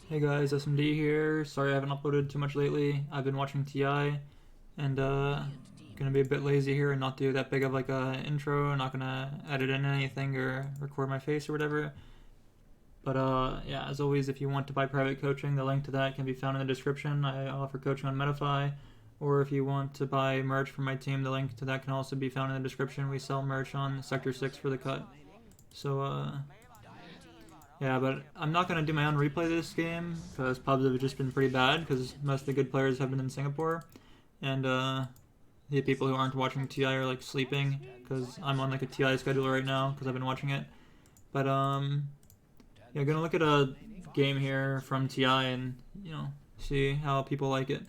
Hey guys, SMD here. Sorry I haven't uploaded too much lately. I've been watching TI and gonna be a bit lazy here and not do that big of like a intro. I'm not gonna edit in anything or record my face or whatever. But yeah, as always, if you want to buy private coaching, the link to that can be found in the description. I offer coaching on Medify. Or if you want to buy merch from my team, the link to that can also be found in the description. We sell merch on Sector 6 for the cut. So yeah, but I'm not going to do my own replay this game because pubs have just been pretty bad because most of the good players have been in Singapore. And the people who aren't watching TI are like sleeping because I'm on like a TI schedule right now because I've been watching it. But yeah, gonna look at a game here from TI and see how people like it.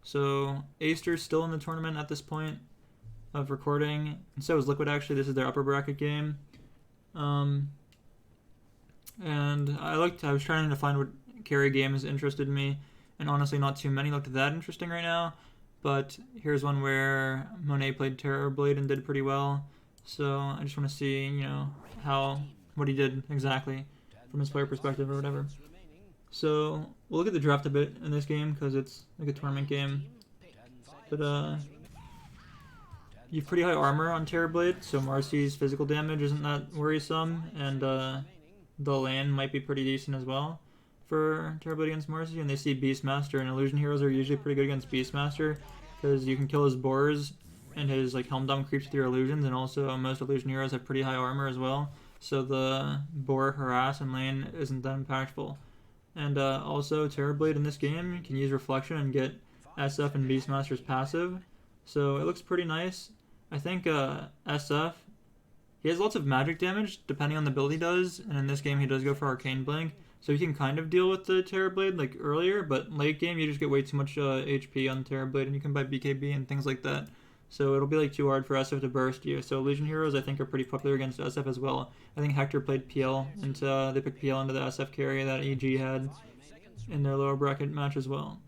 So Aster's still in the tournament at this point of recording, and so is Liquid. Actually, this is their upper bracket game. And I was trying to find what carry games interested me, and honestly not too many looked that interesting right now. But here's one where Monet played Terrorblade and did pretty well. So I just want to see, what he did exactly from his player perspective or whatever. So we'll look at the draft a bit in this game because it's like a tournament game. But you have pretty high armor on Terrorblade, so Marcy's physical damage isn't that worrisome, and the lane might be pretty decent as well for Terrorblade against Marcy. And they see Beastmaster, and Illusion Heroes are usually pretty good against Beastmaster because you can kill his boars and his like Helm Dome creeps with your illusions, and also most Illusion Heroes have pretty high armor as well. So the boar harass and lane isn't that impactful. And also Terrorblade in this game can use Reflection and get SF and Beastmaster's passive. So it looks pretty nice. I think SF, he has lots of magic damage depending on the build he does, and in this game he does go for Arcane Blink, so he can kind of deal with the Terrorblade like earlier, but late game you just get way too much HP on Terrorblade, and you can buy BKB and things like that. So it'll be like too hard for SF to burst you. So Illusion Heroes I think are pretty popular against SF as well. I think Hector played PL, and they picked PL into the SF carry that EG had in their lower bracket match as well.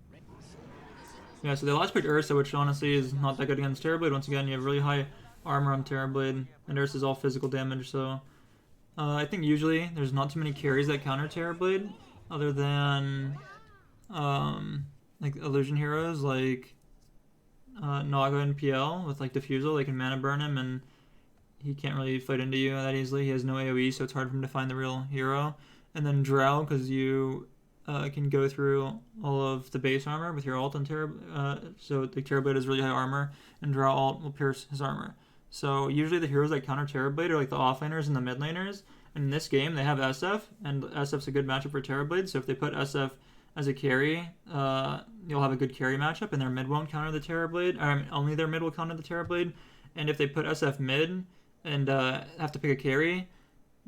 Yeah, so they last picked Ursa, which honestly is not that good against Terrorblade. Once again, you have really high armor on Terrorblade, and Ursa is all physical damage, so I think usually there's not too many carries that counter Terrorblade, other than like Illusion Heroes, like Naga and PL with like Diffusal. They can mana burn him, and he can't really fight into you that easily. He has no AoE, so it's hard for him to find the real hero. And then Drow, because you can go through all of the base armor with your ult on so the Terrorblade has really high armor, and Drow ult will pierce his armor. So usually the heroes that counter Terrorblade are like the offlaners and the mid laners. And in this game they have SF, and SF's a good matchup for Terrorblade. So if they put SF as a carry, you'll have a good carry matchup, and their mid won't counter the Terrorblade. Only their mid will counter the Terrorblade. And if they put SF mid and have to pick a carry,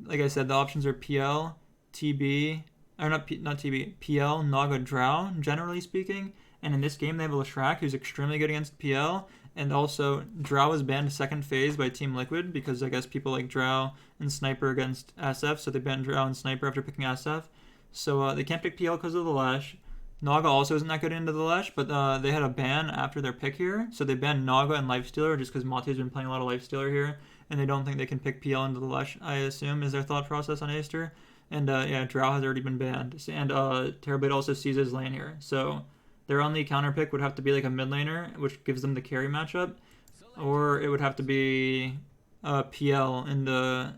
like I said, the options are PL, TB, or not TB, PL, Naga, Drow, generally speaking. And in this game they have a Leshrac who's extremely good against PL. And also, Drow was banned second phase by Team Liquid because I guess people like Drow and Sniper against SF, so they banned Drow and Sniper after picking SF. So they can't pick PL because of the Lesh. Naga also isn't that good into the Lesh, but they had a ban after their pick here. So they banned Naga and Lifestealer just because Mate's been playing a lot of Lifestealer here, and they don't think they can pick PL into the Lesh, I assume, is their thought process on Aster. And yeah, Drow has already been banned. And Terrorblade also seizes lane here. So their only counter pick would have to be like a mid laner, which gives them the carry matchup, or it would have to be PL in the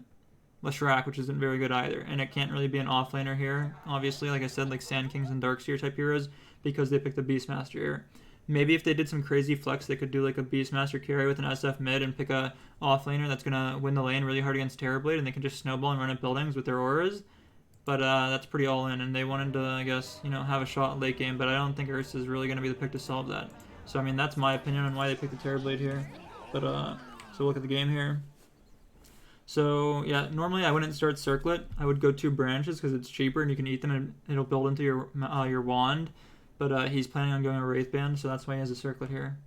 Leshrac, which isn't very good either. And it can't really be an offlaner here, obviously, like I said, like Sand Kings and Darkseer type heroes, because they picked the Beastmaster here. Maybe if they did some crazy flex, they could do like a Beastmaster carry with an SF mid and pick a offlaner that's going to win the lane really hard against Terrorblade, and they can just snowball and run at buildings with their auras. But that's pretty all in, and they wanted to, I guess, have a shot late game, but I don't think Ursa is really going to be the pick to solve that. So, I mean, that's my opinion on why they picked the Terrorblade here. But, so look at the game here. So, yeah, normally I wouldn't start Circlet. I would go 2 branches because it's cheaper and you can eat them and it'll build into your wand. But he's planning on going a Wraith Band, so that's why he has a Circlet here.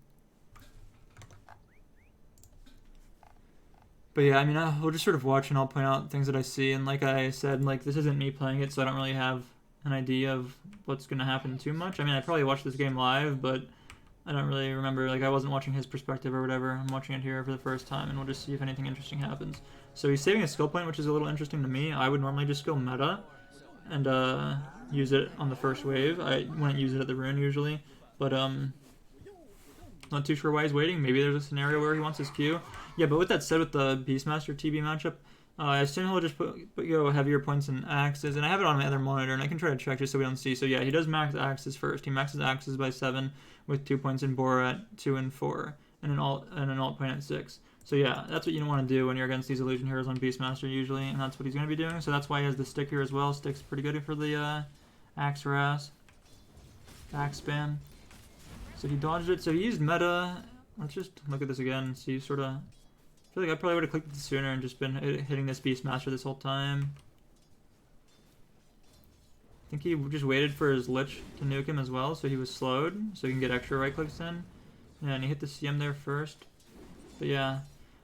But yeah, I mean, we'll just sort of watch and I'll point out things that I see. And like I said, like this isn't me playing it, so I don't really have an idea of what's going to happen too much. I mean, I probably watched this game live, but I don't really remember. Like, I wasn't watching his perspective or whatever. I'm watching it here for the first time, and we'll just see if anything interesting happens. So he's saving a skill point, which is a little interesting to me. I would normally just go meta and use it on the first wave. I wouldn't use it at the rune usually, but not too sure why he's waiting. Maybe there's a scenario where he wants his Q. Yeah, but with that said, with the Beastmaster TB matchup, I assume he'll just go heavier points in axes, and I have it on my other monitor, and I can try to check just so we don't see. So yeah, he does max axes first. He maxes axes by 7 with 2 points in Bora at 2 and 4, and an alt point at 6. So yeah, that's what you don't want to do when you're against these illusion heroes on Beastmaster usually, and that's what he's going to be doing. So that's why he has the stick here as well. Stick's pretty good for the axe harass, axe spam. So he dodged it. So he used meta. Let's just look at this again. So you sort of... I feel like I probably would have clicked it sooner and just been hitting this Beastmaster this whole time. I think he just waited for his Lich to nuke him as well, so he was slowed, so he can get extra right clicks in. Yeah, and he hit the CM there first. But yeah.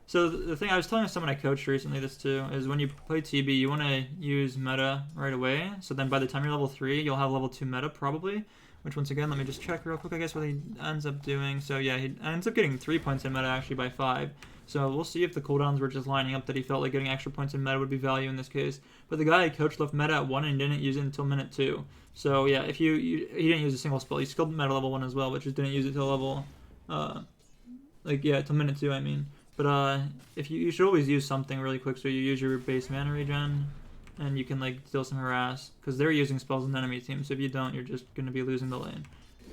So the thing I was telling someone I coached recently this too, is when you play TB, you want to use meta right away. So then by the time you're level 3, you'll have level 2 meta probably. Which once again, let me just check real quick, I guess, what he ends up doing. So yeah, he ends up getting 3 points in meta actually by 5. So we'll see if the cooldowns were just lining up that he felt like getting extra points in meta would be value in this case. But the guy I coached left meta at 1 and didn't use it until minute 2. So yeah, if he didn't use a single spell. He skilled meta level 1 as well, but just didn't use it till level, till minute 2 I mean. But if you should always use something really quick, so you use your base mana regen, and you can like deal some harass, because they're using spells in the enemy team, so if you don't, you're just going to be losing the lane.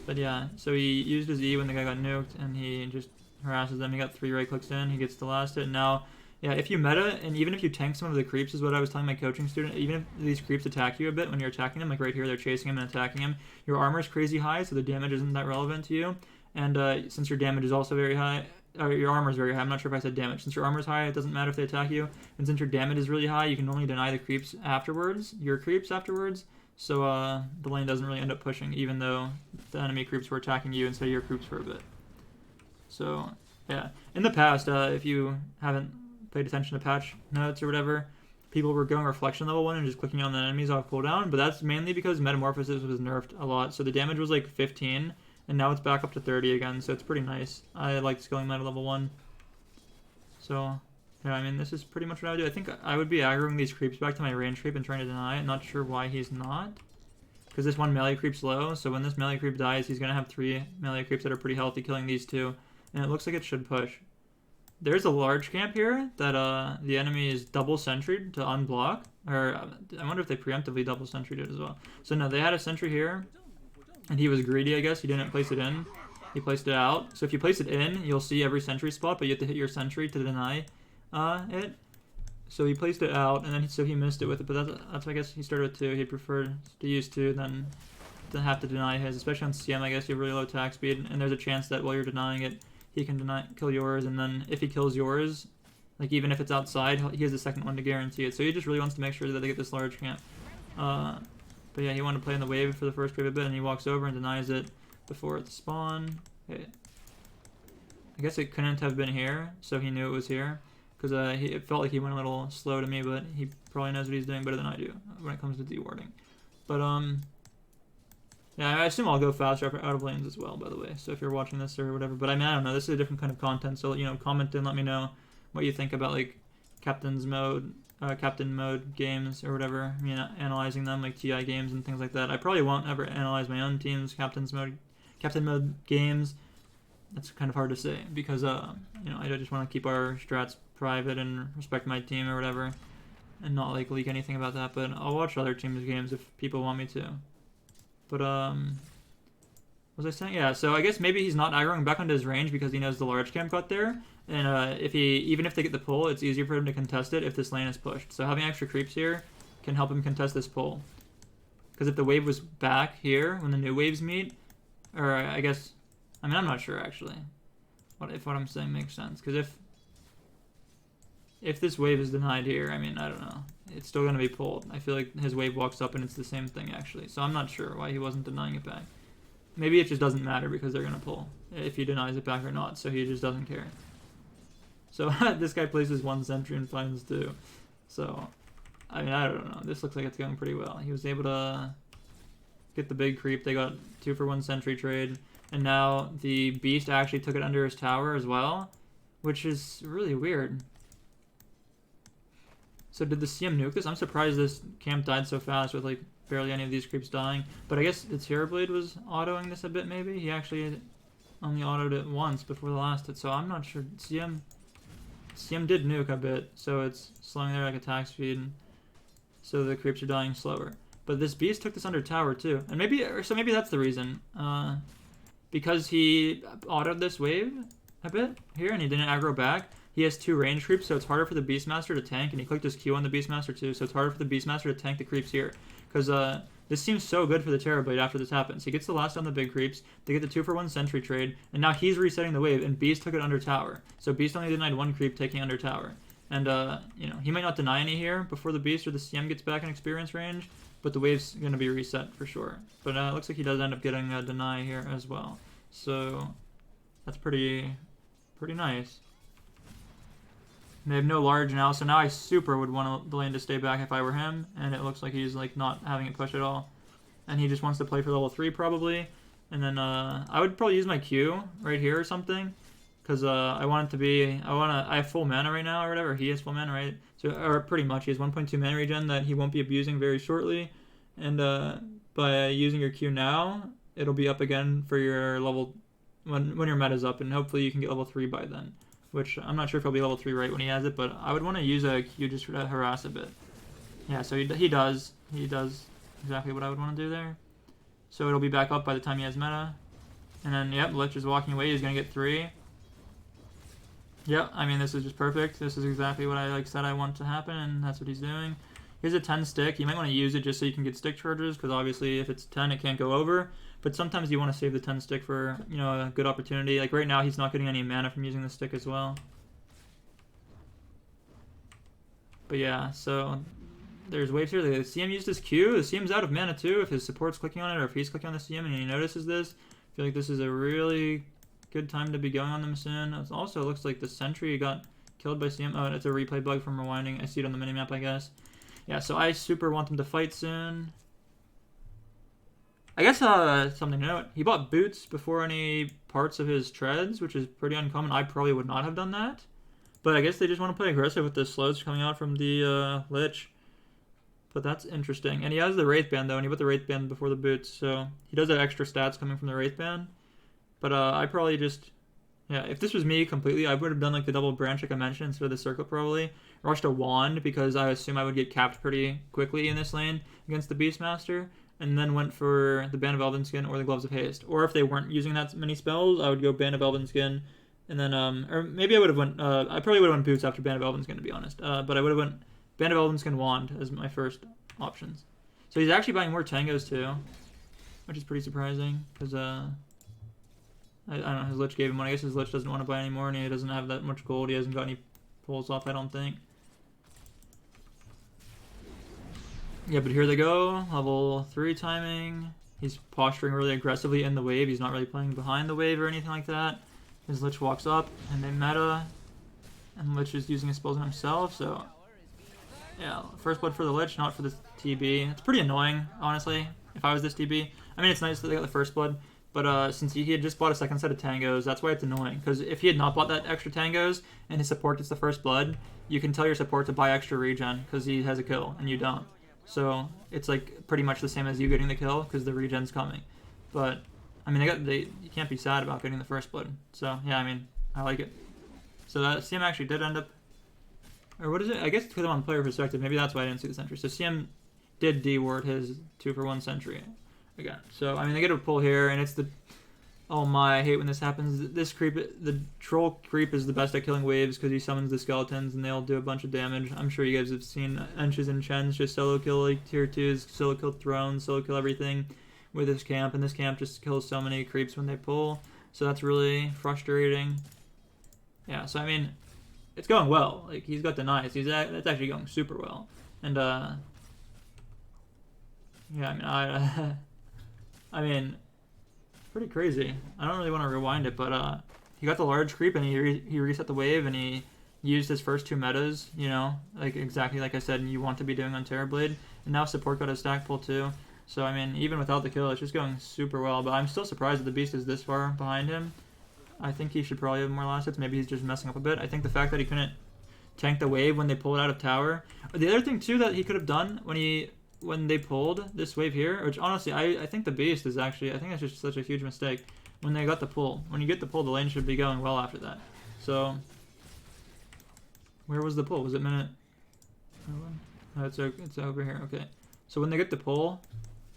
But yeah, so he used his E when the guy got nuked, and he just harasses them. He got 3 right clicks in, he gets the last hit, and now, yeah, if you meta, and even if you tank some of the creeps, is what I was telling my coaching student, even if these creeps attack you a bit when you're attacking them, like right here, they're chasing him and attacking him, your armor is crazy high, so the damage isn't that relevant to you, and since your damage is also very high, your armor is very high. I'm not sure if I said damage. Since your armor is high, it doesn't matter if they attack you. And since your damage is really high, you can only deny the creeps afterwards. Your creeps afterwards. So the lane doesn't really end up pushing, even though the enemy creeps were attacking you instead of your creeps for a bit. So yeah, in the past, if you haven't paid attention to patch notes or whatever, people were going reflection level 1 and just clicking on the enemies off cooldown. But that's mainly because metamorphosis was nerfed a lot. So the damage was like 15. And now it's back up to 30 again, so it's pretty nice. I like skilling meta level 1. So, yeah, I mean, this is pretty much what I would do. I think I would be aggroing these creeps back to my range creep and trying to deny it. Not sure why he's not. Because this one melee creep's low, so when this melee creep dies, he's going to have 3 melee creeps that are pretty healthy, killing these 2. And it looks like it should push. There's a large camp here that the enemy is double sentryed to unblock. Or, I wonder if they preemptively double sentryed it as well. So no, they had a sentry here. And he was greedy, I guess. He didn't place it in. He placed it out. So if you place it in, you'll see every sentry spot, but you have to hit your sentry to deny it. So he placed it out, and then so he missed it with it. But that's I guess he started with 2. He preferred to use 2 than to have to deny his. Especially on CM, I guess you have really low attack speed, and there's a chance that while you're denying it, he can kill yours. And then if he kills yours, like even if it's outside, he has the second one to guarantee it. So he just really wants to make sure that they get this large camp. But yeah, he wanted to play in the wave for the first wave a bit, and he walks over and denies it before it spawned. Okay. I guess it couldn't have been here, so he knew it was here. Because it felt like he went a little slow to me, but he probably knows what he's doing better than I do when it comes to dewarding. But, yeah, I assume I'll go faster out of lanes as well, by the way. So if you're watching this or whatever. But I mean, I don't know. This is a different kind of content, so, you know, comment and let me know what you think about, like, captain mode games or whatever. I mean, analyzing them like TI games and things like that. I probably won't ever analyze my own team's captain mode games. That's kind of hard to say because you know, I just want to keep our strats private and respect my team or whatever, and not like leak anything about that. But I'll watch other teams' games if people want me to. But what was I saying? Yeah, so I guess maybe he's not aggroing back onto his range because he knows the large camp got there. And even if they get the pull, it's easier for him to contest it if this lane is pushed. So having extra creeps here can help him contest this pull. Because if the wave was back here when the new waves meet, or I guess, I mean, I'm not sure actually. If what I'm saying makes sense. Because if this wave is denied here, I mean, I don't know. It's still going to be pulled. I feel like his wave walks up and it's the same thing actually. So I'm not sure why he wasn't denying it back. Maybe it just doesn't matter because they're going to pull if he denies it back or not. So he just doesn't care. So this guy places 1 sentry and finds 2. So, I mean, I don't know. This looks like it's going pretty well. He was able to get the big creep. They got 2 for 1 sentry trade. And now the beast actually took it under his tower as well, which is really weird. So did the CM nuke this? I'm surprised this camp died so fast with like barely any of these creeps dying. But I guess the Terrorblade was autoing this a bit, maybe? He actually only autoed it once before the last hit, so I'm not sure. CM did nuke a bit, so it's slowing their like attack speed, so the creeps are dying slower. But this beast took this under tower too, and maybe that's the reason. Because he autoed this wave a bit here, and he didn't aggro back. He has 2 range creeps, so it's harder for the Beastmaster to tank, and he clicked his Q on the Beastmaster too, so it's harder for the Beastmaster to tank the creeps here. Because this seems so good for the Terrorblade after this happens. He gets the last on the big creeps, they get the 2-for-1 sentry trade, and now he's resetting the wave, and Beast took it under tower. So Beast only denied 1 creep taking under tower. And, you know, he might not deny any here before the Beast or the CM gets back in experience range, but the wave's going to be reset for sure. But it looks like he does end up getting a deny here as well. So that's pretty nice. They have no large now, so now I super would want the lane to stay back if I were him, and it looks like he's like not having it push at all. And he just wants to play for level 3 probably. And then I would probably use my Q right here or something, because I want it to be, I have full mana right now or whatever. He has full mana, right? So, or pretty much, he has 1.2 mana regen that he won't be abusing very shortly. And by using your Q now, it'll be up again for your level, when your meta's up, and hopefully you can get level 3 by then. Which I'm not sure if he'll be level 3 right when he has it, but I would want to use a Q just to harass a bit. Yeah, so he does exactly what I would want to do there. So it'll be back up by the time he has meta. And then, yep, Lich is walking away, he's going to get 3. Yep, I mean, this is just perfect. This is exactly what I said I want to happen, and that's what he's doing. Here's a 10 stick. You might want to use it just so you can get stick charges, because obviously if it's 10, it can't go over. But sometimes you want to save the 10 stick for, you know, a good opportunity. Like right now, he's not getting any mana from using the stick as well. But yeah, so there's waves here. The CM used his Q. The CM's out of mana too if his support's clicking on it, or if he's clicking on the CM and he notices this. I feel like this is a really good time to be going on them soon. It also looks like the sentry got killed by CM. Oh, it's a replay bug from rewinding. I see it on the minimap, I guess. Yeah, so I super want them to fight soon. I guess something to note, he bought boots before any parts of his treads, which is pretty uncommon. I probably would not have done that. But I guess they just want to play aggressive with the slows coming out from the Lich. But that's interesting. And he has the Wraith Band, though, and he put the Wraith Band before the boots, so he does have extra stats coming from the Wraith Band. But I probably just... Yeah, if this was me completely, I would have done like the double branch like I mentioned instead of the circle probably. Rushed a wand because I assume I would get capped pretty quickly in this lane against the Beastmaster. And then went for the Band of Elven-Skin or the Gloves of Haste. Or if they weren't using that many spells, I would go Band of Elven-Skin. And then, or maybe I would have went, I probably would have went Boots after Band of Elven-Skin to be honest. But I would have went Band of Elven-Skin Wand as my first options. So he's actually buying more Tangos too. Which is pretty surprising. Because, I don't know, his Lich gave him one. I guess his Lich doesn't want to buy anymore and he doesn't have that much gold. He hasn't got any pulls off, I don't think. Yeah, but here they go. Level 3 timing. He's posturing really aggressively in the wave. He's not really playing behind the wave or anything like that. His Lich walks up and they meta. And Lich is using his spells on himself, so... Yeah, first blood for the Lich, not for the TB. It's pretty annoying, honestly, if I was this TB. I mean, it's nice that they got the first blood. But since he had just bought a second set of Tangos, that's why it's annoying. Because if he had not bought that extra Tangos and his support gets the first blood, you can tell your support to buy extra regen because he has a kill and you don't. So it's like pretty much the same as you getting the kill because the regen's coming. But I mean, you can't be sad about getting the first blood. So yeah, I mean, I like it. So that CM actually did end up, or what is it? I guess it's because I'm on player perspective. Maybe that's why I didn't see the sentry. So CM did D-ward his 2-for-1 sentry again. So I mean, they get a pull here, and it's the, oh my, I hate when this happens. This creep, the troll creep is the best at killing waves because he summons the skeletons and they'll do a bunch of damage. I'm sure you guys have seen Enches and Chens just solo kill like tier 2s, solo kill thrones, solo kill everything with this camp, and this camp just kills so many creeps when they pull. So that's really frustrating. Yeah, so I mean, it's going well. Like, he's got denies. That's actually going super well. And yeah, I mean, I mean, pretty crazy. I don't really want to rewind it, but he got the large creep and he reset the wave and he used his first 2 metas, you know, like exactly like I said you want to be doing on Terrorblade. And now support got a stack pull too. So I mean, even without the kill, it's just going super well. But I'm still surprised that the beast is this far behind him. I think he should probably have more last hits. Maybe he's just messing up a bit. I think the fact that he couldn't tank the wave when they pull it out of tower. The other thing too that he could have done when he when they pulled this wave here, which honestly, I think the Beast is actually, I think that's just such a huge mistake. When they got the pull. When you get the pull, the lane should be going well after that. So, where was the pull? Was it minute? Oh, it's over here. Okay. So when they get the pull,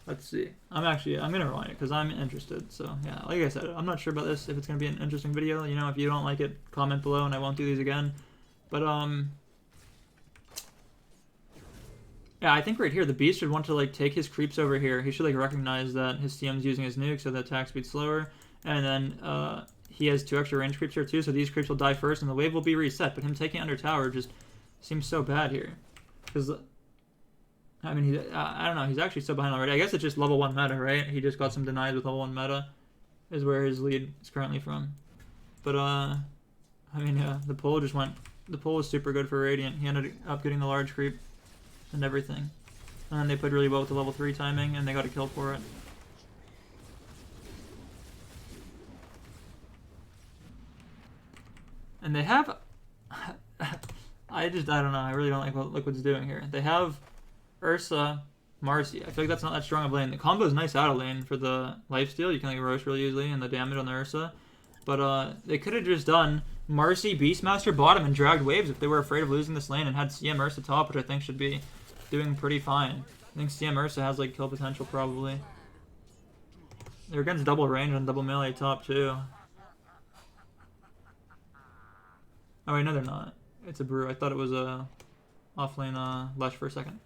let's see. I'm gonna rewind it because I'm interested. So yeah, like I said, I'm not sure about this. If it's gonna be an interesting video, you know, if you don't like it, comment below, and I won't do these again. But yeah, I think right here the Beast should want to like take his creeps over here. He should like recognize that his CM's using his nuke, so the attack speed's slower, and then he has 2 extra range creeps here too. So these creeps will die first, and the wave will be reset. But him taking under tower just seems so bad here, because I mean, I don't know. He's actually so behind already. I guess it's just level 1 meta, right? He just got some denies with level 1 meta, is where his lead is currently from. But I mean, yeah, the pull was super good for Radiant. He ended up getting the large creep and everything. And they played really well with the level 3 timing, and they got a kill for it. And they have... I don't know. I really don't like what Liquid's doing here. They have Ursa, Marcy. I feel like that's not that strong of a lane. The combo is nice out of lane for the lifesteal. You can like roast really easily and the damage on the Ursa. But they could have just done Marcy, Beastmaster bottom and dragged waves if they were afraid of losing this lane, and had CM Ursa top, which I think should be doing pretty fine. I think CM Ursa has like kill potential probably. They're against double range on double melee top too. Oh wait, no they're not. It's a brew. I thought it was a offlane Lush for a second.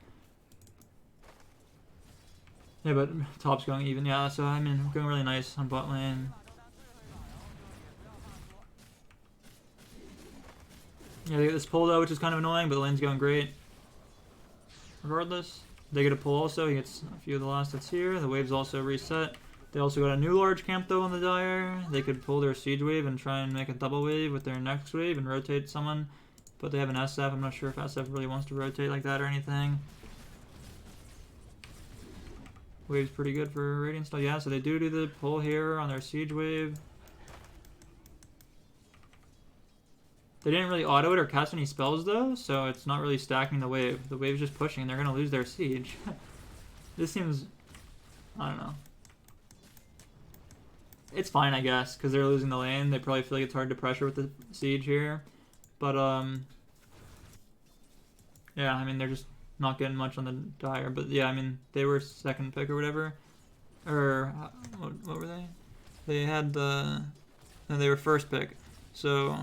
Yeah, but top's going even. Yeah, so I mean, going really nice on bot lane. Yeah, they get this pull though, which is kind of annoying, but the lane's going great. Regardless, they get a pull also. He gets a few of the last that's here. The wave's also reset. They also got a new large camp though on the Dire. They could pull their siege wave and try and make a double wave with their next wave and rotate someone. But they have an SF. I'm not sure if SF really wants to rotate like that or anything. Wave's pretty good for Radiant still. Yeah, so they do the pull here on their siege wave. They didn't really auto it or cast any spells though, so it's not really stacking the wave. The wave's just pushing and they're gonna lose their siege. This seems... I don't know. It's fine, I guess, because they're losing the lane. They probably feel like it's hard to pressure with the siege here. But, yeah, I mean, they're just not getting much on the Dire. But, yeah, I mean, they were second pick or whatever. Or, what were they? They had the... No, they were first pick. So,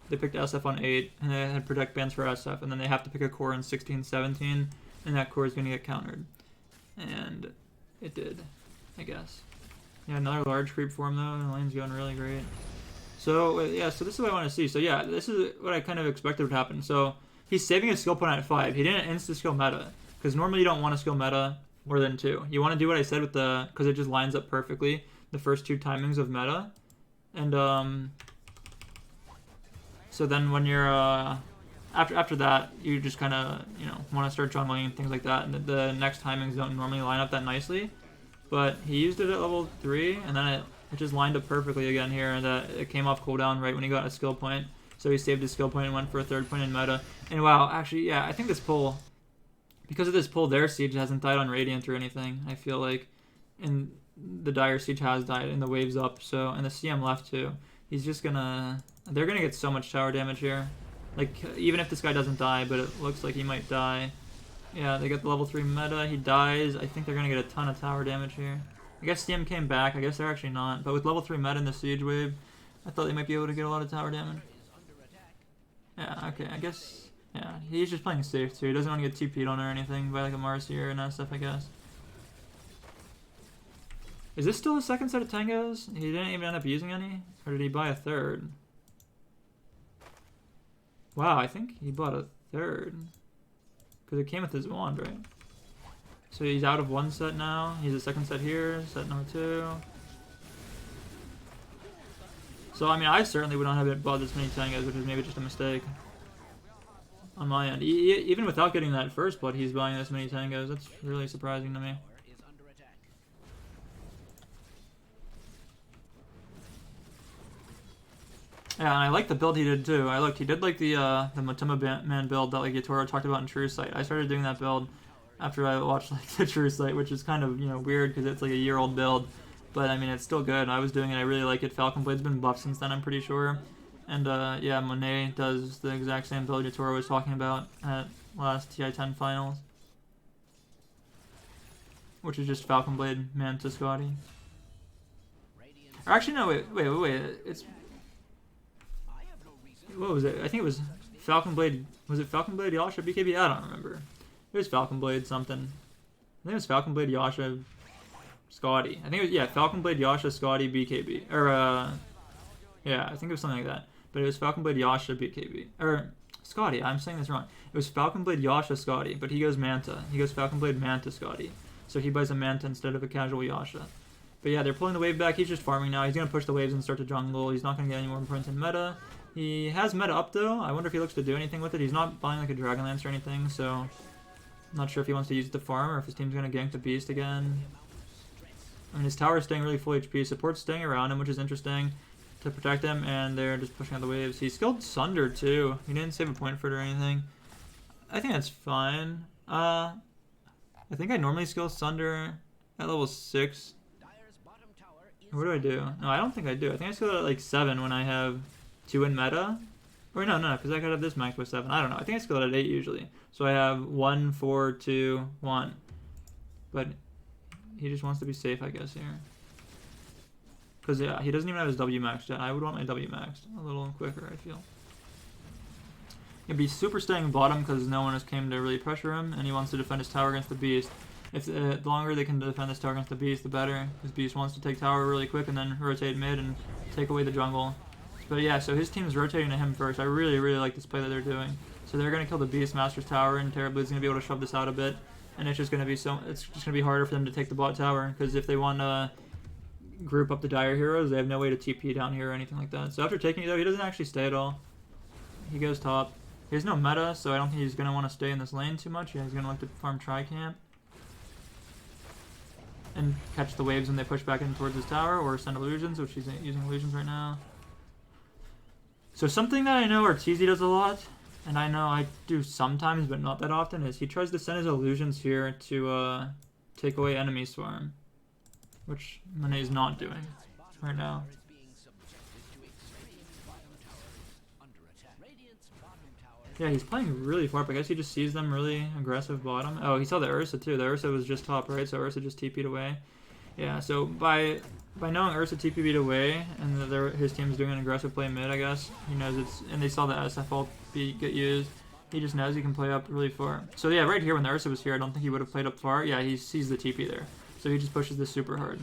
they picked SF on 8, and they had protect bans for SF. And then they have to pick a core in 16, 17, and that core is going to get countered. And it did, I guess. Yeah, another large creep for him though, and the lane's going really great. So, yeah, so this is what I want to see. So, yeah, this is what I kind of expected would happen. So, he's saving his skill point at 5. He didn't insta-skill meta, because normally you don't want to skill meta more than 2. You want to do what I said with the, because it just lines up perfectly, the first 2 timings of meta. And, so then when you're, after that, you just kind of, you know, want to start jungling and things like that, and the next timings don't normally line up that nicely. But he used it at level 3, and then it just lined up perfectly again here, and it came off cooldown right when he got a skill point. So he saved his skill point and went for a 3rd point in meta. And wow, actually, yeah, I think this pull, because of this pull, their siege hasn't died on Radiant or anything, I feel like. And the Dire siege has died, and the wave's up, so, and the CM left too. He's just gonna, they're gonna get so much tower damage here. Like, even if this guy doesn't die, but it looks like he might die. Yeah, they got the level 3 meta, he dies. I think they're gonna get a ton of tower damage here. I guess CM came back, I guess they're actually not. But with level 3 meta and the siege wave, I thought they might be able to get a lot of tower damage. Yeah, okay, I guess, yeah, he's just playing safe too. He doesn't want to get TP'd on or anything by like a Marcy or an SF, I guess. Is this still his 2nd set of tangos? He didn't even end up using any? Or did he buy a 3rd? Wow, I think he bought a 3rd. Because it came with his wand, right? So he's out of 1 set now. He's a 2nd set here, set number 2. So, I mean, I certainly would not have bought this many tangos, which is maybe just a mistake on my end. Even without getting that first blood, he's buying this many tangos. That's really surprising to me. Yeah, and I like the build he did too. He did like the Matuma Man build that like Yatoro talked about in True Sight. I started doing that build, after I watched like the True Sight, which is kind of, you know, weird because it's like a year-old build. But I mean, it's still good. I was doing it. I really like it. Falcon Blade's been buffed since then, I'm pretty sure. And yeah, Monet does the exact same build Toro was talking about at last TI10 finals, which is just Falcon Blade, Manta, Scotty. Or actually, no, wait. It's, what was it? I think it was Falcon Blade. Was it Falcon Blade Yasha BKB? I don't remember. It was Falcon Blade something. I think it was Falcon Blade Yasha Scotty. I think it was, yeah, Falcon Blade Yasha Scotty BKB. Or yeah, I think it was something like that. But it was Falcon Blade Yasha BKB. Or Scotty, I'm saying this wrong. It was Falcon Blade Yasha Scotty, but he goes Manta. He goes Falcon Blade Manta Scotty. So he buys a Manta instead of a casual Yasha. But yeah, they're pulling the wave back. He's just farming now. He's going to push the waves and start to jungle. He's not going to get any more points in meta. He has meta up though. I wonder if he looks to do anything with it. He's not buying like a Dragon Lance or anything, so I'm not sure if he wants to use it to farm or if his team's going to gank the Beast again. I mean, his tower is staying really full HP. Support's staying around him, which is interesting to protect him, and they're just pushing out the waves. He skilled Sunder too. He didn't save a point for it or anything. I think that's fine. I think I normally skill Sunder at level 6. What do I do? No, I don't think I do. I think I skill it at like 7 when I have 2 in meta. Or no, because I could have this max with 7. I don't know. I think I skill it at 8 usually. So I have 1, 4, 2, 1. But he just wants to be safe, I guess, here. Because, yeah, he doesn't even have his W maxed yet. I would want my W maxed a little quicker, I feel. He'd be super staying bottom because no one has came to really pressure him, and he wants to defend his tower against the Beast. If the longer they can defend this tower against the Beast, the better. Because Beast wants to take tower really quick and then rotate mid and take away the jungle. But yeah, so his team is rotating to him first. I really like this play that they're doing. So they're going to kill the Beast Master's tower, and Terrablude's going to be able to shove this out a bit. And it's just going to be harder for them to take the bot tower, because if they want to group up the Dire Heroes, they have no way to TP down here or anything like that. So after taking it though, he doesn't actually stay at all. He goes top. He has no meta, so I don't think he's going to want to stay in this lane too much. Yeah, he's going to like to farm Tri-Camp and catch the waves when they push back in towards his tower, or send illusions, which he's using illusions right now. So something that I know Arteezy does a lot, and I know I do sometimes but not that often, is he tries to send his illusions here to take away enemy swarm, which Monet is not doing right now. Yeah, he's playing really far up. I guess he just sees them really aggressive bottom. Oh, he saw the Ursa too. The Ursa was just top, right? So Ursa just TP'd away. Yeah, so by knowing Ursa TP'd away and that his team's doing an aggressive play mid, I guess, he knows it's... And they saw the SFL get used. He just knows he can play up really far. So yeah, right here when the Ursa was here, I don't think he would have played up far. Yeah, he sees the TP there. So he just pushes this super hard.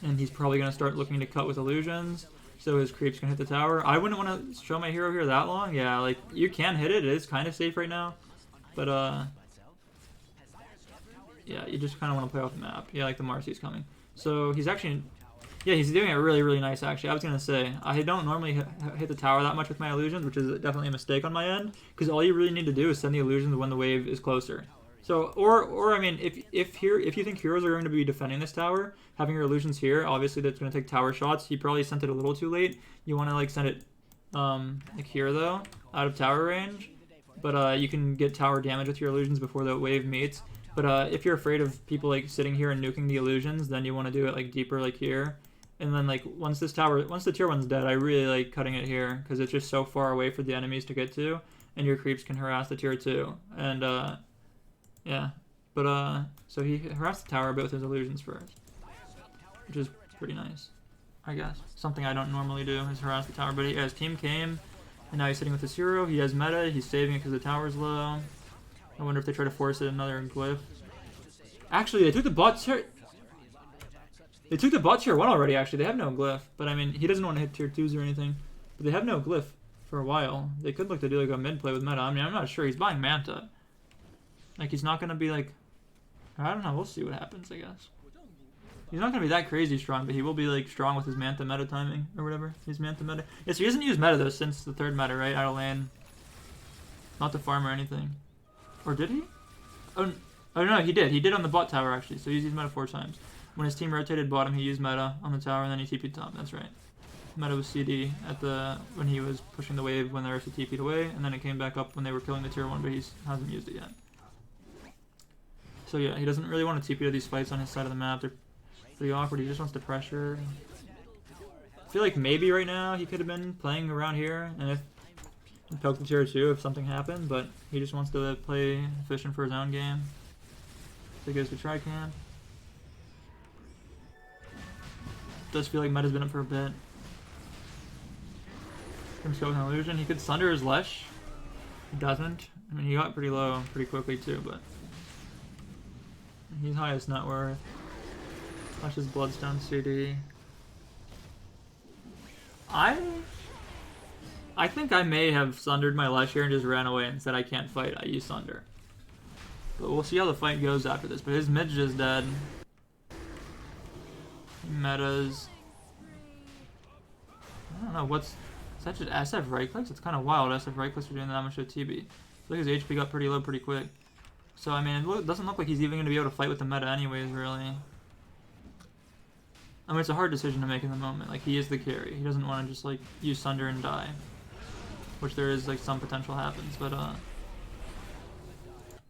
And he's probably going to start looking to cut with illusions. So his creeps can hit the tower. I wouldn't want to show my hero here that long. Yeah, like, you can hit it. It is kind of safe right now. But, yeah, you just kind of want to play off the map. Yeah, like the Marcy's coming. So he's actually... Yeah, he's doing it really nice, actually. I was going to say, I don't normally hit the tower that much with my illusions, which is definitely a mistake on my end. Because all you really need to do is send the illusions when the wave is closer. So, or I mean, if you think heroes are going to be defending this tower, having your illusions here, obviously that's going to take tower shots. You probably sent it a little too late. You want to like send it like here though, out of tower range. But you can get tower damage with your illusions before the wave meets. But if you're afraid of people like sitting here and nuking the illusions, then you want to do it like deeper, like here. And then like once the tier 1's dead, I really like cutting it here because it's just so far away for the enemies to get to, and your creeps can harass the tier 2. And yeah, but so he harassed the tower a bit with his illusions first, which is pretty nice, I guess. Something I don't normally do is harass the tower, but his team came, and now he's sitting with his hero. He has meta, he's saving it because the tower's low. I wonder if they try to force it another glyph. Actually, they took the bot tier... They took the bot tier 1 already, actually. They have no glyph, but I mean, he doesn't want to hit tier 2s or anything. But they have no glyph for a while. They could look to do like a mid play with meta. I mean, I'm not sure. He's buying Manta. Like, he's not going to be like... I don't know, we'll see what happens, I guess. He's not going to be that crazy strong, but he will be, like, strong with his Manta meta timing, or whatever. His Manta meta. Yeah, so he hasn't used meta, though, since the 3rd meta, right? Out of lane. Not to farm or anything. Or did he? Oh, no, he did. He did on the bot tower, actually, so he's used meta 4 times. When his team rotated bottom, he used meta on the tower, and then he TP'd top. That's right. Meta was CD at when he was pushing the wave when the Ursa TP'd away, and then it came back up when they were killing the tier 1, but he hasn't used it yet. So yeah, he doesn't really want to TP to these fights on his side of the map. They're pretty awkward. He just wants to pressure. I feel like maybe right now he could have been playing around here and if poke the tier 2 if something happened, but he just wants to play efficient for his own game. So he goes to try camp. Does feel like Meta's been up for a bit. Let's go with an illusion. He could Sunder his Lesh. He doesn't. I mean, he got pretty low pretty quickly too, but he's highest net worth. Flash his Bloodstone CD. I think I may have Sundered my Lesh here and just ran away and said I can't fight. I use Sunder. But we'll see how the fight goes after this. But his mid's just dead. He metas. I don't know what's. Is that just SF right clicks? It's kind of wild. SF right clicks are doing that much of TB. I feel like his HP got pretty low pretty quick. So I mean, it doesn't look like he's even going to be able to fight with the meta anyways, really. I mean, it's a hard decision to make in the moment. Like, he is the carry. He doesn't want to just, like, use Sunder and die. Which there is, like, some potential happens, but,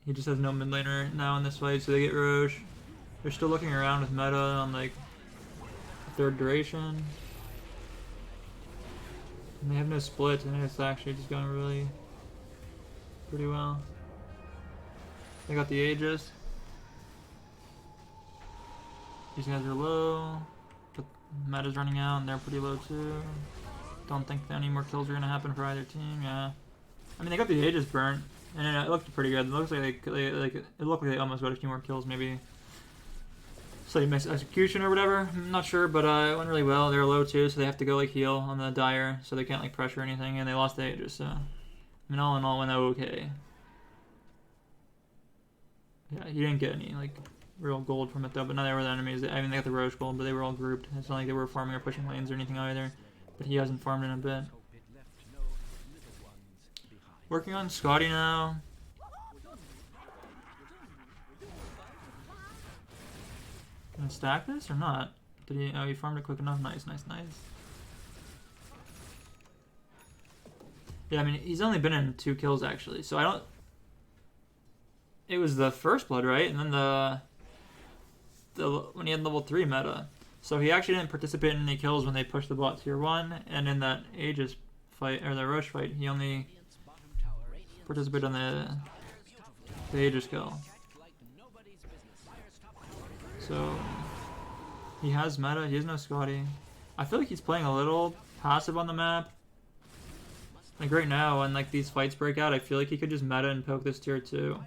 he just has no mid laner now in this fight, so they get Roche. They're still looking around with meta on, like, third duration. And they have no split, and it's actually just going really pretty well. They got the Aegis. These guys are low. But meta's running out, and they're pretty low too. Don't think any more kills are gonna happen for either team. Yeah, I mean they got the Aegis burnt, and it looked pretty good. It looks like it looked like they almost got a few more kills, maybe. Slightly missed execution or whatever. I'm not sure, but it went really well. They're low too, so they have to go like heal on the Dire, so they can't like pressure anything, and they lost the Aegis. So I mean, all in all, went okay. Yeah, he didn't get any like real gold from it though, but none of the enemies. I mean, they got the Roche gold, but they were all grouped. It's not like they were farming or pushing lanes or anything either. But he hasn't farmed in a bit. Working on Scotty now. Gonna stack this or not? Did he? Oh, he farmed it quick enough. Nice, nice, nice. Yeah, I mean, he's only been in 2 kills actually, so I don't. It was the first blood, right? And then when he had level 3 meta. So he actually didn't participate in any kills when they pushed the bot tier 1, and in that Aegis fight, or the Roche fight, he only participated on the Aegis kill. So he has meta, he has no Scotty. I feel like he's playing a little passive on the map. Like right now, when like these fights break out, I feel like he could just meta and poke this tier 2.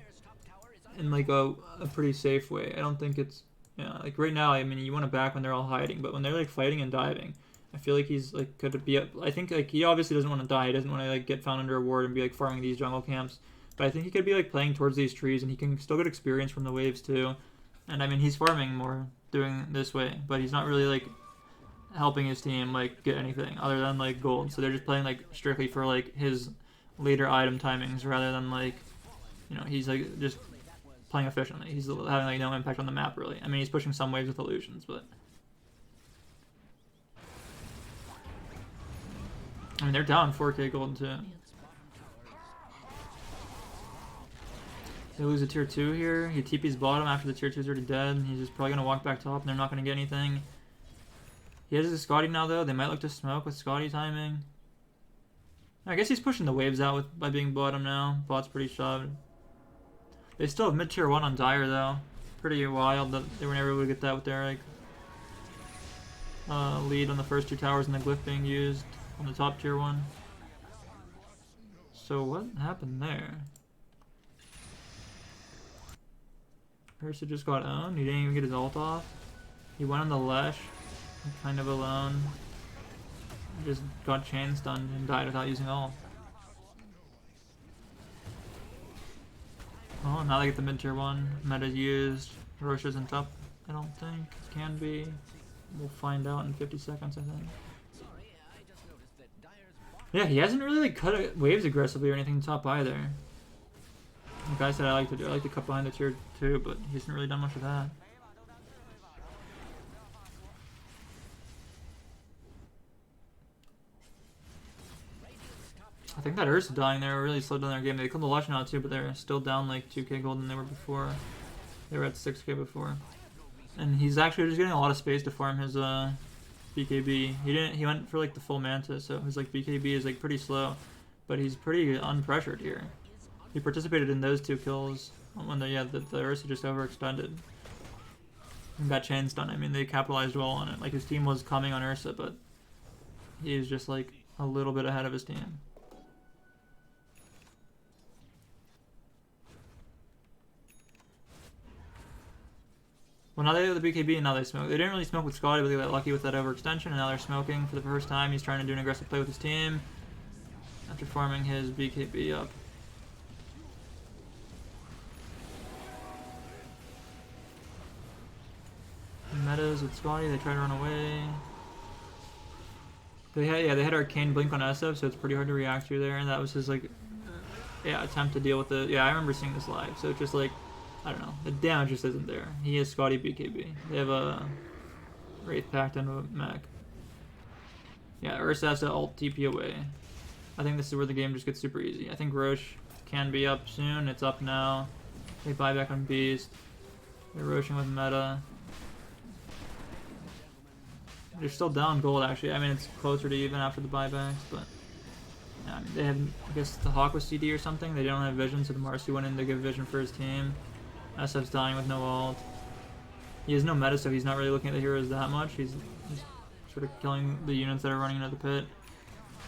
In like a pretty safe way. I don't think it's, yeah, like right now, I mean, you want to back when they're all hiding, but when they're like fighting and diving, I feel like he's like could be up. I think like he obviously doesn't want to die. He doesn't want to like get found under a ward and be like farming these jungle camps. But I think he could be like playing towards these trees, and he can still get experience from the waves too. And I mean, he's farming more doing this way, but he's not really like helping his team like get anything other than like gold. So they're just playing like strictly for like his later item timings rather than like, you know, he's like just playing efficiently. He's having like no impact on the map really. I mean, he's pushing some waves with illusions, but I mean they're down 4k gold too. They lose a tier 2 here. He TP's bottom after the tier 2's already dead. He's just probably gonna walk back top, and they're not gonna get anything. He has his Scotty now though. They might look to smoke with Scotty timing. I guess he's pushing the waves out by being bottom now. Bot's pretty shoved. They still have mid tier 1 on Dire though. Pretty wild that they were never able to get that with their like lead on the first 2 towers and the glyph being used on the top tier 1. So what happened there? Ursa just got owned. He didn't even get his ult off. He went on the Lesh, kind of alone. Just got chain stunned and died without using ult. Oh, now they get the mid tier 1. Meta's used. Roche isn't up, I don't think. Can be. We'll find out in 50 seconds, I think. Yeah, he hasn't really like cut waves aggressively or anything top either. Like I said, I like to cut behind the tier 2, but he hasn't really done much of that. I think that Ursa dying there really slowed down their game. They killed the Lush now too, but they're still down like 2k gold than they were before. They were at 6k before. And he's actually just getting a lot of space to farm his BKB. He went for like the full Manta, so his like BKB is like pretty slow. But he's pretty unpressured here. He participated in those 2 kills when the Ursa just overextended. And got chain stun. I mean, they capitalized well on it. Like, his team was coming on Ursa, but he was just like a little bit ahead of his team. Well, now they have the BKB and now they smoke. They didn't really smoke with Scotty, but they got lucky with that overextension, and now they're smoking for the first time. He's trying to do an aggressive play with his team after farming his BKB up. Metas with Scotty, they try to run away. They had Arcane Blink on SF, so it's pretty hard to react to there, and that was his like attempt to deal with the I remember seeing this live, so it's just like I don't know, the damage just isn't there. He is Scotty BKB. They have a Wraith Pact and a mech. Yeah, Ursa has to alt TP away. I think this is where the game just gets super easy. I think Roche can be up soon. It's up now. They buy back on Beast. They're Roshing with meta. They're still down gold, actually. I mean, it's closer to even after the buybacks, but yeah, I mean, they have, I guess, the Hawk with CD or something. They don't have vision, so the Marcy went in to give vision for his team. SF's dying with no ult. He has no meta, so he's not really looking at the heroes that much. He's sort of killing the units that are running into the pit.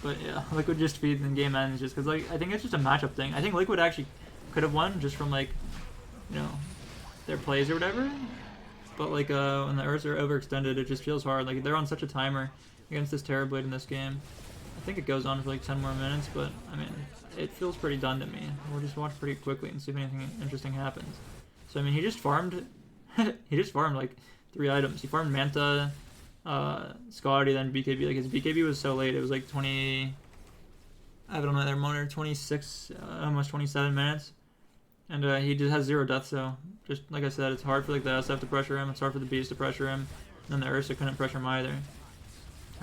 But yeah, Liquid just feeds and game ends just because, like, I think it's just a matchup thing. I think Liquid actually could have won just from, like, you know, their plays or whatever. But, like, when the Ursa are overextended, it just feels hard. Like, they're on such a timer against this Terrorblade in this game. I think it goes on for, like, 10 more minutes, but, I mean, it feels pretty done to me. We'll just watch pretty quickly and see if anything interesting happens. So, I mean, he just farmed, like, 3 items. He farmed Manta, Scotty, then BKB. Like, his BKB was so late. It was, like, 20... I don't know, their monitor, 26, almost 27 minutes. And he just has 0 death, so just like I said, it's hard for like the SF to pressure him, it's hard for the Beast to pressure him, and then the Ursa couldn't pressure him either.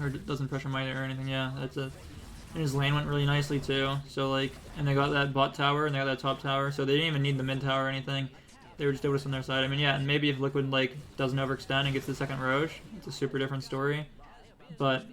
Or doesn't pressure him either or anything, yeah, that's it. And his lane went really nicely too, so like, and they got that bot tower, and they got that top tower, so they didn't even need the mid tower or anything. They were just able to on their side. I mean, yeah, and maybe if Liquid like doesn't overextend and gets the second Roche, it's a super different story. But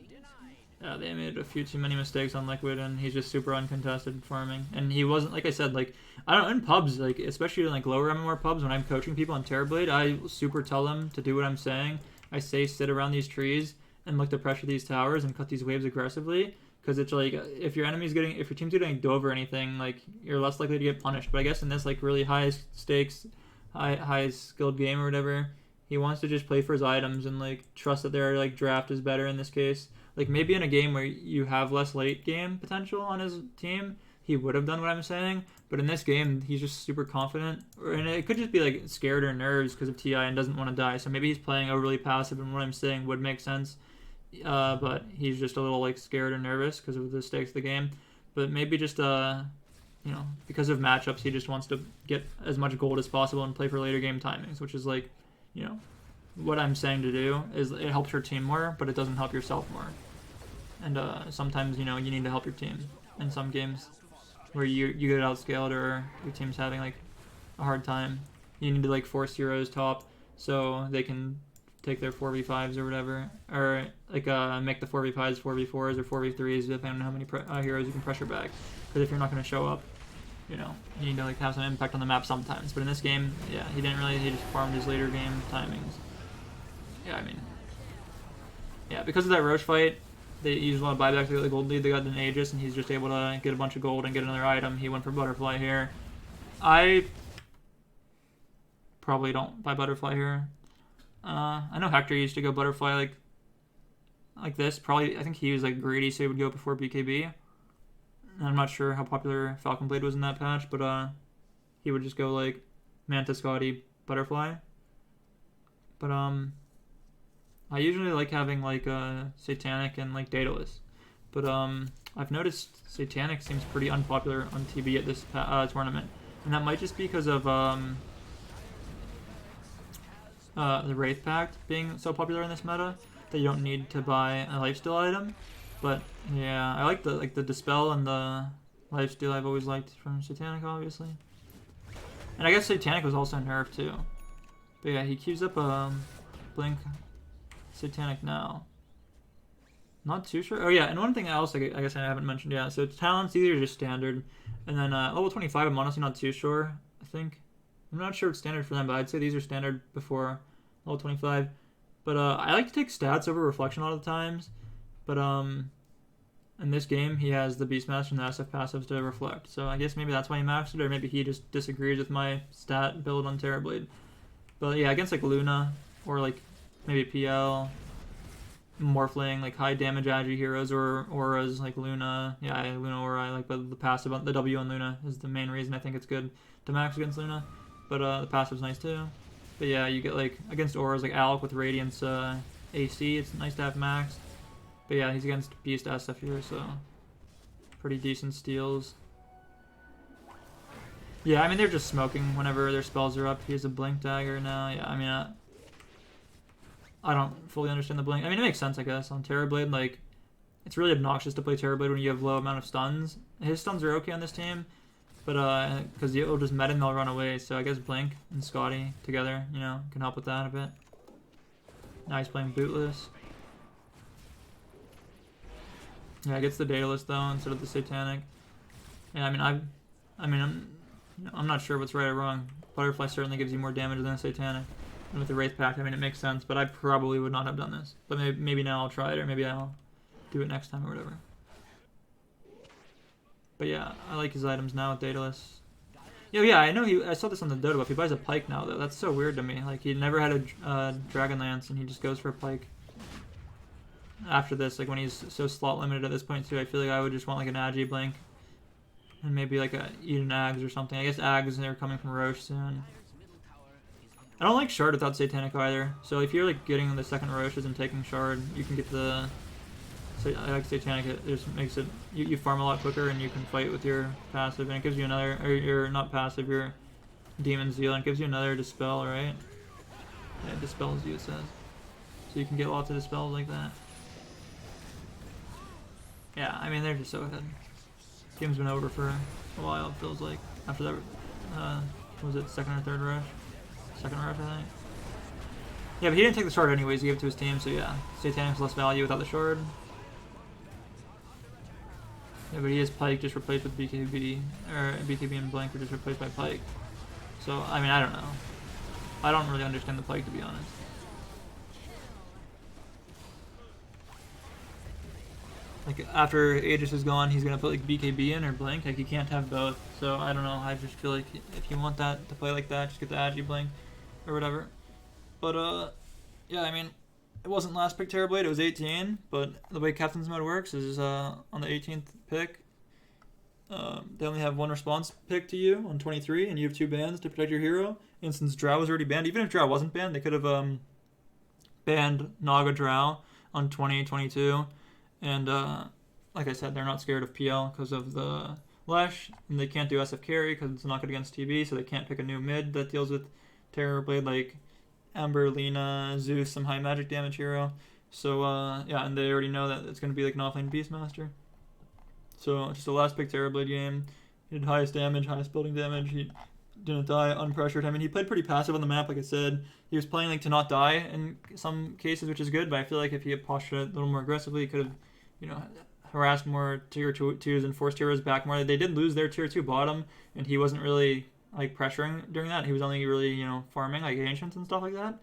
yeah, they made a few too many mistakes on Liquid, and he's just super uncontested farming. And he wasn't, like I said, like, I don't, in pubs, like, especially in, like, lower MMR pubs, when I'm coaching people on Terrorblade, I super tell them to do what I'm saying. I say sit around these trees and look to pressure these towers and cut these waves aggressively, because it's like, if your team's getting dove or anything, like, you're less likely to get punished. But I guess in this, like, really high stakes, high skilled game or whatever, he wants to just play for his items and, like, trust that their, like, draft is better in this case. Like, maybe in a game where you have less late game potential on his team, he would have done what I'm saying. But in this game, he's just super confident. And it could just be, like, scared or nerves because of TI and doesn't want to die. So maybe he's playing overly passive, and what I'm saying would make sense. But he's just a little, like, scared or nervous because of the stakes of the game. But maybe just, you know, because of matchups, he just wants to get as much gold as possible and play for later game timings, which is, like, you know, what I'm saying to do is it helps your team more, but it doesn't help yourself more. And sometimes, you know, you need to help your team in some games where you get outscaled or your team's having, like, a hard time. You need to, like, force heroes top so they can take their 4v5s or whatever. Or, like, make the 4v5s 4v4s or 4v3s depending on how many heroes you can pressure back. Because if you're not going to show up, you know, you need to, like, have some impact on the map sometimes. But in this game, yeah, he just farmed his later game timings. Yeah, I mean, yeah, because of that Roche fight, they used a lot of buybacks to get the gold lead. They got an Aegis, and he's just able to get a bunch of gold and get another item. He went for Butterfly here. I probably don't buy Butterfly here. I know Hector used to go Butterfly like this. Probably, I think he was like greedy, so he would go before BKB. And I'm not sure how popular Falcon Blade was in that patch, but he would just go like Manta, Scotty, Butterfly. But I usually like having like Satanic and like Daedalus, but I've noticed Satanic seems pretty unpopular on TB at this tournament, and that might just be because of the Wraith Pact being so popular in this meta that you don't need to buy a lifesteal item. But yeah, I like the Dispel and the lifesteal I've always liked from Satanic, obviously, and I guess Satanic was also nerfed too. But yeah, he queues up Blink Satanic now. Not too sure. Oh yeah, and one thing else I guess I haven't mentioned yet. So talents, these are just standard. And then level 25, I'm honestly not too sure, I think. I'm not sure it's standard for them, but I'd say these are standard before level 25. But I like to take stats over reflection a lot of the times. But in this game, he has the Beastmaster and the SF passives to reflect. So I guess maybe that's why he maxed it, or maybe he just disagrees with my stat build on Terrorblade. But yeah, against like Luna, or like maybe PL, Morphling, like high damage agi heroes, or auras like Luna. Yeah, Luna aura, I like, but the passive, the W on Luna is the main reason I think it's good to max against Luna. But the passive's nice too. But yeah, you get like against auras like Alec with Radiance AC, it's nice to have maxed. But yeah, he's against Beast SF here, so pretty decent steals. Yeah, I mean, they're just smoking whenever their spells are up. He has a Blink Dagger now. Yeah, I mean, I don't fully understand the Blink. I mean, it makes sense, I guess, on Terrorblade. Like, it's really obnoxious to play Terrorblade when you have low amount of stuns. His stuns are okay on this team, but because you'll just meta and they'll run away. So I guess Blink and Scotty together, you know, can help with that a bit. Now he's playing Bootless. Yeah, gets the Daedalus though instead of the Satanic. Yeah, I mean, I'm not sure what's right or wrong. Butterfly certainly gives you more damage than a Satanic. And with the Wraith Pact, I mean, it makes sense, but I probably would not have done this. But maybe now I'll try it, or maybe I'll do it next time or whatever. But yeah, I like his items now with Daedalus. Yeah, I know I saw this on the Dota buff. He buys a Pike now, though. That's so weird to me. Like, he never had a Dragon Lance, and he just goes for a Pike. After this, like, when he's so slot limited at this point, too, I feel like I would just want, like, an Agi Blink. And maybe, like, a Eden Ags or something. I guess Ags, they're coming from Roche soon. I don't like Shard without Satanic either. So if you're, like, getting the second Roches and taking Shard, you can get the... So I like Satanic. It just makes it... You farm a lot quicker, and you can fight with your passive. And it gives you another... Or your... Not passive, your Demon Zeal. And it gives you another Dispel, right? Yeah, it dispels you, it says. So you can get lots of Dispels like that. Yeah, I mean, they're just so good. Game's been over for a while, it feels like. After that, was it second or third rush? Second rush, I think. Yeah, but he didn't take the shard anyways, he gave it to his team, so yeah. Satanic's less value without the shard. Yeah, but he has Pike just replaced with BKB, or BKB and Blink were just replaced by Pike. So, I mean, I don't know. I don't really understand the Pike, to be honest. Like, after Aegis is gone, he's going to put, like, BKB in or Blink. Like, you can't have both. So, I don't know. I just feel like if you want that to play like that, just get the Agi Blink or whatever. But, yeah, I mean, it wasn't last pick Terrorblade. It was 18. But the way Captain's Mode works is on the 18th pick, they only have one response pick to you on 23, and you have 2 bans to protect your hero. And since Drow was already banned, even if Drow wasn't banned, they could have banned Naga Drow on 20, 22. And, like I said, they're not scared of PL because of the Lesh, and they can't do SF carry because it's not good against TB, so they can't pick a new mid that deals with Terrorblade like Ember, Lina, Zeus, some high magic damage hero. So, yeah, and they already know that it's going to be like an offlane Beastmaster. So, just a last pick Terrorblade game. He did highest damage, highest building damage. He didn't die unpressured. I mean, he played pretty passive on the map, like I said. He was playing like to not die in some cases, which is good, but I feel like if he had postured a little more aggressively, he could have, you know, harassed more tier 2s and forced heroes back more. They did lose their tier 2 bottom, and he wasn't really like pressuring during that. He was only really, you know, farming like ancients and stuff like that.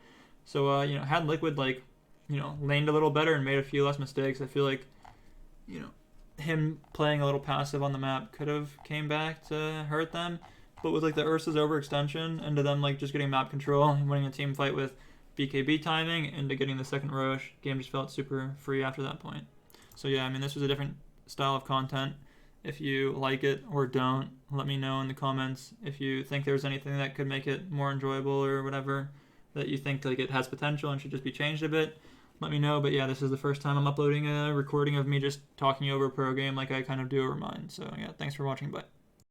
So, you know, had Liquid like, you know, laned a little better and made a few less mistakes, I feel like, you know, him playing a little passive on the map could have came back to hurt them. But with like the Ursa's overextension into them like just getting map control and winning a team fight with BKB timing into getting the second Roche, game just felt super free after that point. So yeah, I mean, this was a different style of content. If you like it or don't, let me know in the comments. If you think there's anything that could make it more enjoyable or whatever, that you think like it has potential and should just be changed a bit, let me know. But yeah, this is the first time I'm uploading a recording of me just talking over a pro game like I kind of do over mine. So yeah, thanks for watching. Bye.